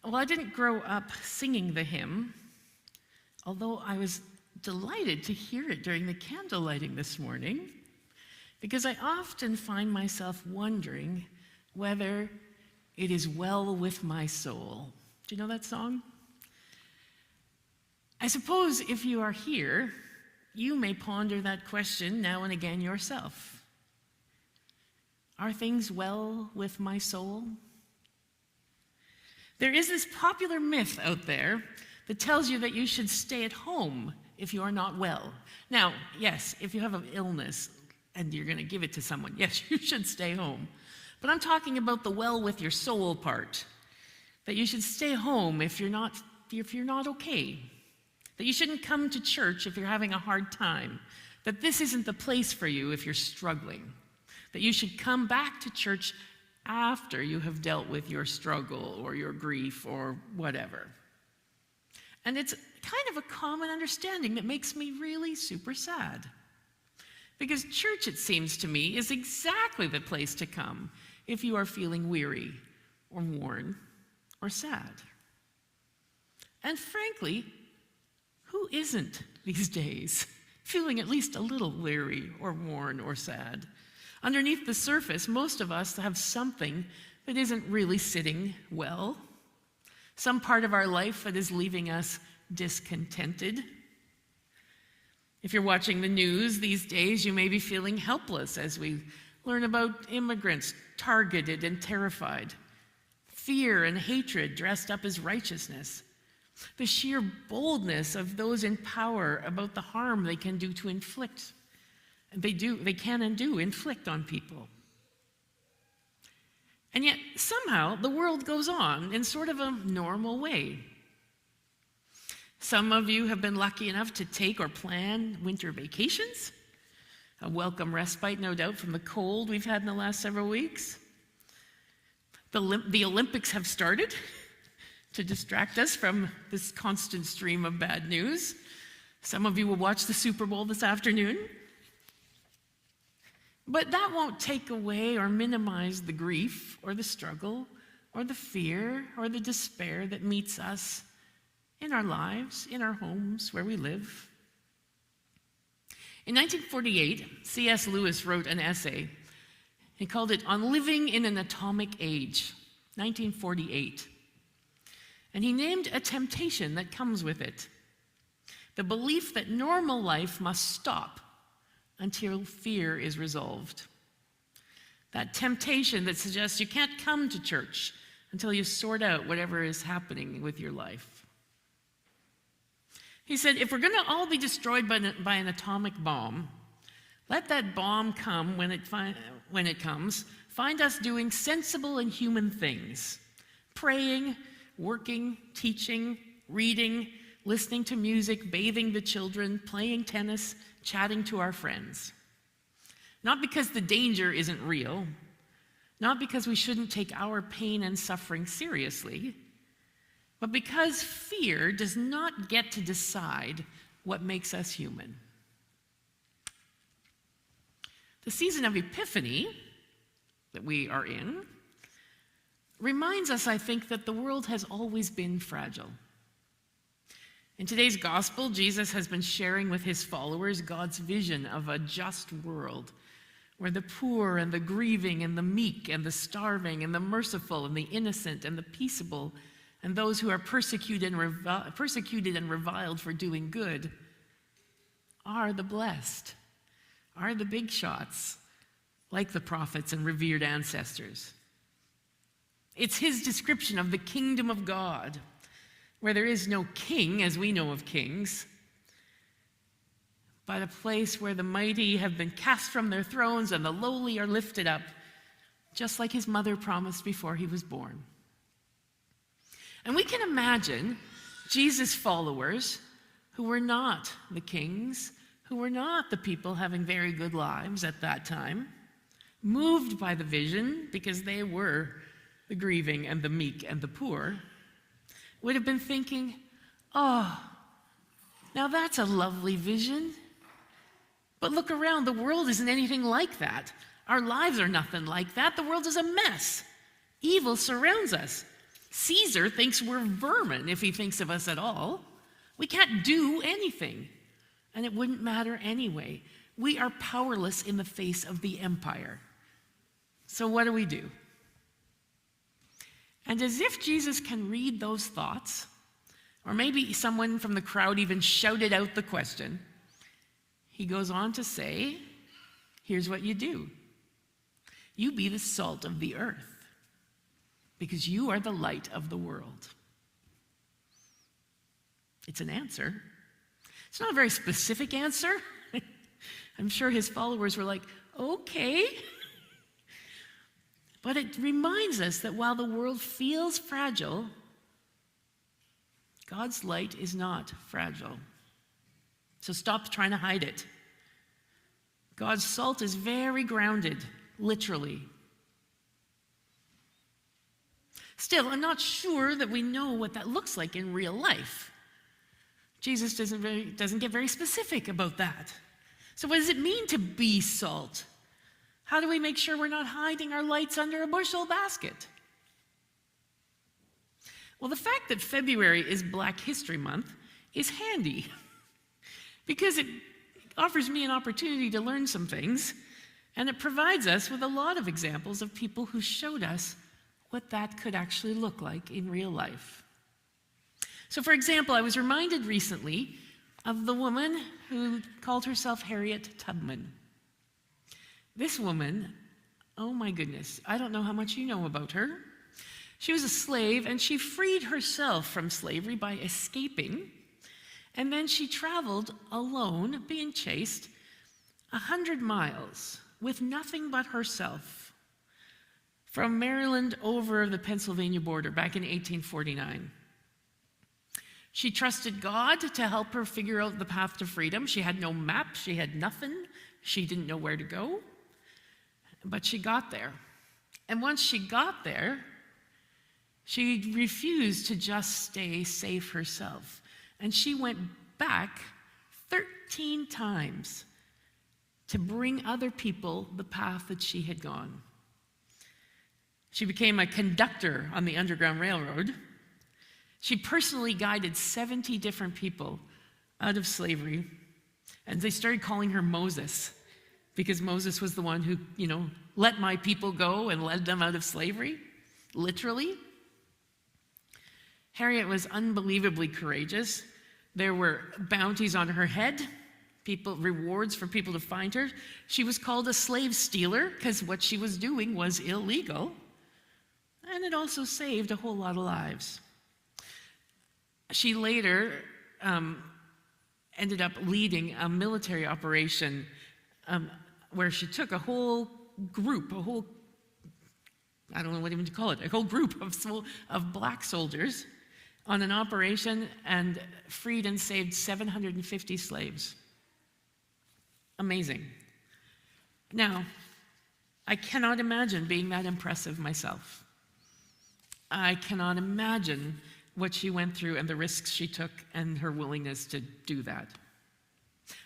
Well, I didn't grow up singing the hymn, although I was delighted to hear it during the candle lighting this morning, because I often find myself wondering whether it is well with my soul. Do you know that song? I suppose if you are here, you may ponder that question now and again yourself. Are things well with my soul? There is this popular myth out there that tells you that you should stay at home if you are not well. Now, yes, if you have an illness and you're going to give it to someone, yes, you should stay home. But I'm talking about the well with your soul part, that you should stay home if you're not okay, that you shouldn't come to church if you're having a hard time, that this isn't the place for you if you're struggling, that you should come back to church after you have dealt with your struggle or your grief or whatever. And it's kind of a common understanding that makes me really super sad. Because church, it seems to me, is exactly the place to come if you are feeling weary or worn or sad. And frankly, who isn't these days feeling at least a little weary or worn or sad? Underneath the surface, most of us have something that isn't really sitting well, some part of our life that is leaving us discontented. If you're watching the news these days, you may be feeling helpless as we learn about immigrants targeted and terrified, fear and hatred dressed up as righteousness, the sheer boldness of those in power about the harm they can do to inflict. They can and do inflict on people. And yet, somehow, the world goes on in sort of a normal way. Some of you have been lucky enough to take or plan winter vacations, a welcome respite, no doubt, from the cold we've had in the last several weeks. The Olympics have started to distract us from this constant stream of bad news. Some of you will watch the Super Bowl this afternoon. But that won't take away or minimize the grief or the struggle or the fear or the despair that meets us in our lives, in our homes, where we live. In 1948, C.S. Lewis wrote an essay. He called it On Living in an Atomic Age, 1948. And he named a temptation that comes with it: the belief that normal life must stop until fear is resolved. That temptation that suggests you can't come to church until you sort out whatever is happening with your life. He said, if we're going to all be destroyed by an atomic bomb, let that bomb come when it comes. Find us doing sensible and human things: praying, working, teaching, reading, listening to music, bathing the children, playing tennis, chatting to our friends. Not because the danger isn't real, not because we shouldn't take our pain and suffering seriously, but because fear does not get to decide what makes us human. The season of Epiphany that we are in reminds us, I think, that the world has always been fragile. In today's gospel, Jesus has been sharing with his followers God's vision of a just world where the poor and the grieving and the meek and the starving and the merciful and the innocent and the peaceable and those who are persecuted and reviled for doing good are the blessed, are the big shots, like the prophets and revered ancestors. It's his description of the kingdom of God, where there is no king as we know of kings, but a place where the mighty have been cast from their thrones and the lowly are lifted up, just like his mother promised before he was born. And we can imagine Jesus' followers, who were not the kings, who were not the people having very good lives at that time, moved by the vision, because they were the grieving and the meek and the poor, would have been thinking, oh, now that's a lovely vision. But look around, the world isn't anything like that. Our lives are nothing like that. The world is a mess. Evil surrounds us. Caesar thinks we're vermin if he thinks of us at all. We can't do anything, and it wouldn't matter anyway. We are powerless in the face of the empire. So what do? And as if Jesus can read those thoughts, or maybe someone from the crowd even shouted out the question, he goes on to say, here's what you do. You be the salt of the earth, because you are the light of the world. It's an answer. It's not a very specific answer. I'm sure his followers were like, okay. But it reminds us that while the world feels fragile, God's light is not fragile. So stop trying to hide it. God's salt is very grounded, literally. Still, I'm not sure that we know what that looks like in real life. Jesus doesn't get very specific about that. So what does it mean to be salt? How do we make sure we're not hiding our lights under a bushel basket? Well, the fact that February is Black History Month is handy because it offers me an opportunity to learn some things, and it provides us with a lot of examples of people who showed us what that could actually look like in real life. So, for example, I was reminded recently of the woman who called herself Harriet Tubman. This woman, oh my goodness, I don't know how much you know about her. She was a slave, and she freed herself from slavery by escaping, and then she traveled alone, being chased, 100 miles with nothing but herself, from Maryland over the Pennsylvania border back in 1849. She trusted God to help her figure out the path to freedom. She had no map, she had nothing, she didn't know where to go, but she got there. And once she got there, she refused to just stay safe herself. And she went back 13 times to bring other people the path that she had gone. She became a conductor on the Underground Railroad. She personally guided 70 different people out of slavery. And they started calling her Moses, because Moses was the one who, let my people go and led them out of slavery, literally. Harriet was unbelievably courageous. There were bounties on her head, rewards for people to find her. She was called a slave stealer because what she was doing was illegal. And it also saved a whole lot of lives. She later ended up leading a military operation where she took a whole group, I don't know what even to call it, a whole group of black soldiers on an operation and freed and saved 750 slaves. Amazing. Now, I cannot imagine being that impressive myself. I cannot imagine what she went through and the risks she took and her willingness to do that.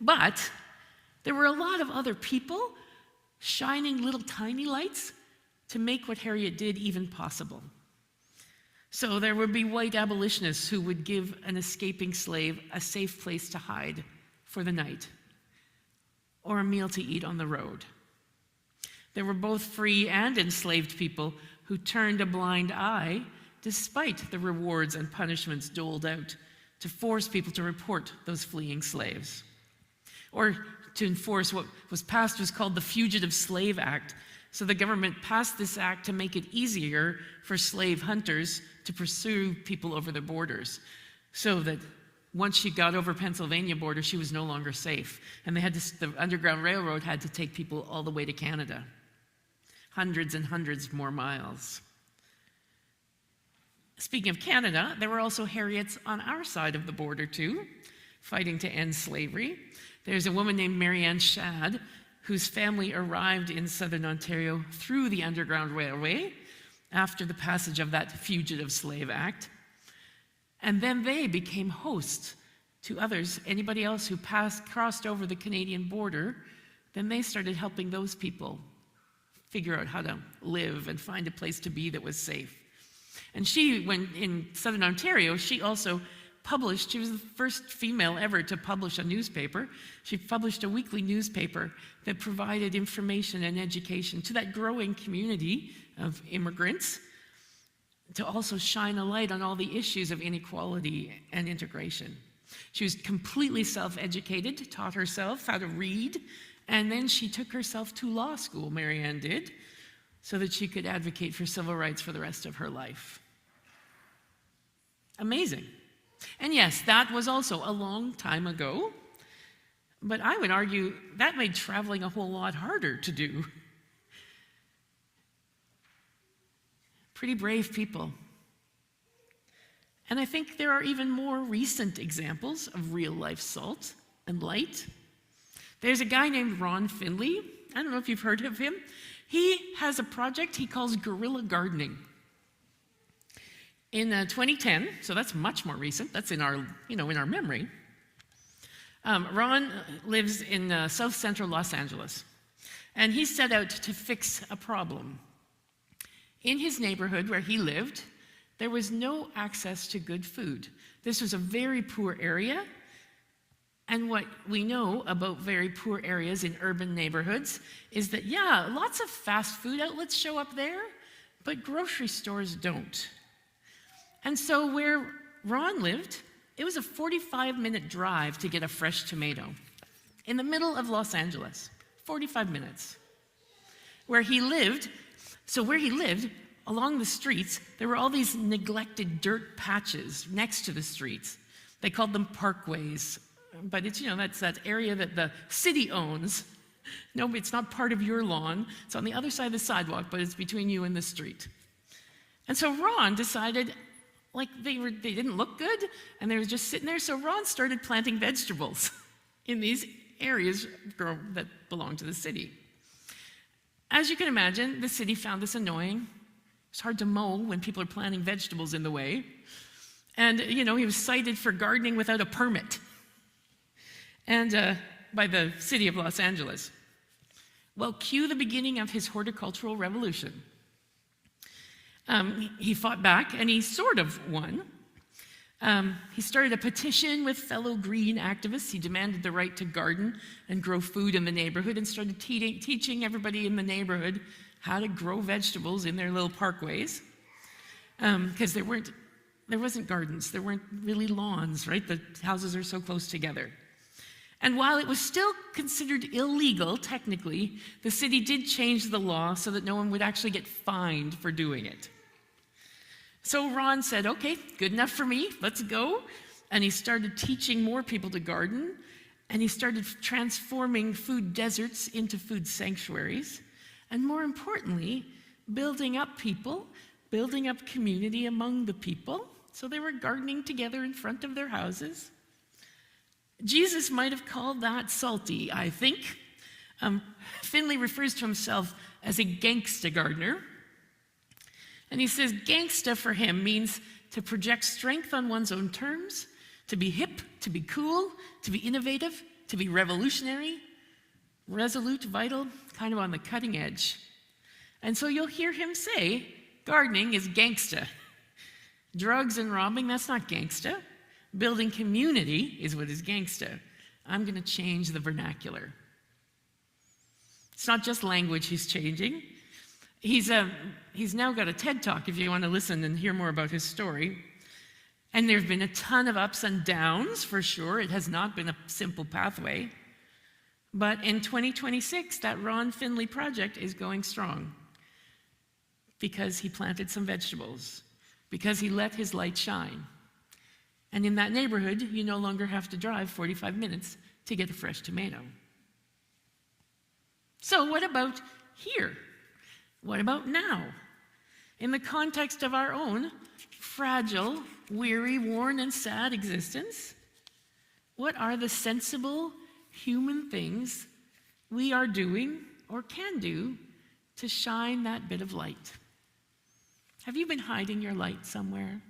But there were a lot of other people shining little tiny lights to make what Harriet did even possible. So there would be white abolitionists who would give an escaping slave a safe place to hide for the night, or a meal to eat on the road. There were both free and enslaved people who turned a blind eye despite the rewards and punishments doled out to force people to report those fleeing slaves, or to enforce what was passed was called the Fugitive Slave Act. So the government passed this act to make it easier for slave hunters to pursue people over the borders, so that once she got over Pennsylvania border, she was no longer safe. And the Underground Railroad had to take people all the way to Canada, hundreds and hundreds more miles. Speaking of Canada, there were also Harriets on our side of the border too, fighting to end slavery. There's a woman named Marianne Shadd, whose family arrived in southern Ontario through the Underground Railway after the passage of that Fugitive Slave Act. And then they became hosts to others. Anybody else who crossed over the Canadian border, then they started helping those people figure out how to live and find a place to be that was safe. And when in Southern Ontario, she also published, she was the first female ever to publish a newspaper. She published a weekly newspaper that provided information and education to that growing community of immigrants, to also shine a light on all the issues of inequality and integration. She was completely self-educated, taught herself how to read, and then she took herself to law school, Marianne did, so that she could advocate for civil rights for the rest of her life. Amazing. And yes, that was also a long time ago, but I would argue that made traveling a whole lot harder to do. Pretty brave people. And I think there are even more recent examples of real-life salt and light. There's a guy named Ron Finley. I don't know if you've heard of him. He has a project he calls guerrilla gardening. In 2010, so that's much more recent, that's in our memory, Ron lives in south central Los Angeles, and he set out to fix a problem. In his neighborhood where he lived, there was no access to good food. This was a very poor area, and what we know about very poor areas in urban neighborhoods is that, yeah, lots of fast food outlets show up there, but grocery stores don't. And so where Ron lived, it was a 45-minute drive to get a fresh tomato in the middle of Los Angeles, 45 minutes. Where he lived, along the streets, there were all these neglected dirt patches next to the streets. They called them parkways, but it's, that's that area that the city owns. No, it's not part of your lawn. It's on the other side of the sidewalk, but it's between you and the street. And so Ron decided, they didn't look good, and they were just sitting there, so Ron started planting vegetables in these areas that belong to the city. As you can imagine, the city found this annoying. It's hard to mow when people are planting vegetables in the way. And, he was cited for gardening without a permit and by the city of Los Angeles. Well, cue the beginning of his horticultural revolution. He fought back, and he sort of won. He started a petition with fellow green activists. He demanded the right to garden and grow food in the neighborhood, and started teaching everybody in the neighborhood how to grow vegetables in their little parkways. Because there wasn't gardens, there weren't really lawns, right? The houses are so close together. And while it was still considered illegal, technically, the city did change the law so that no one would actually get fined for doing it. So Ron said, okay, good enough for me, let's go. And he started teaching more people to garden, and he started transforming food deserts into food sanctuaries, and more importantly, building up people, building up community among the people, so they were gardening together in front of their houses. Jesus might have called that salty, I think. Finley refers to himself as a gangsta gardener. And he says gangsta for him means to project strength on one's own terms, to be hip, to be cool, to be innovative, to be revolutionary, resolute, vital, kind of on the cutting edge. And so you'll hear him say, gardening is gangsta. Drugs and robbing, that's not gangsta. Building community is what is gangsta. I'm going to change the vernacular. It's not just language he's changing. He's now got a TED Talk if you want to listen and hear more about his story. And there have been a ton of ups and downs, for sure. It has not been a simple pathway. But in 2026, that Ron Finley project is going strong because he planted some vegetables, because he let his light shine. And in that neighborhood, you no longer have to drive 45 minutes to get a fresh tomato. So what about here? What about now? In the context of our own fragile, weary, worn, and sad existence, what are the sensible human things we are doing or can do to shine that bit of light? Have you been hiding your light somewhere?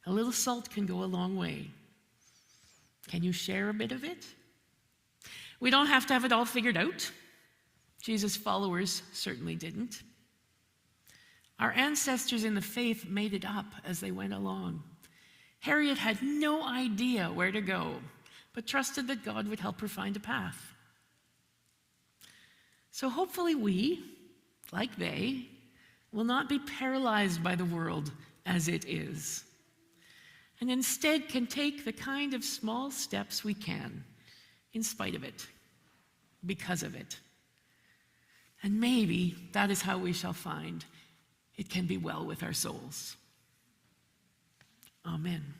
A little salt can go a long way. Can you share a bit of it? We don't have to have it all figured out. Jesus' followers certainly didn't. Our ancestors in the faith made it up as they went along. Harriet had no idea where to go, but trusted that God would help her find a path. So hopefully we, like they, will not be paralyzed by the world as it is, and instead can take the kind of small steps we can in spite of it, because of it. And maybe that is how we shall find it can be well with our souls. Amen.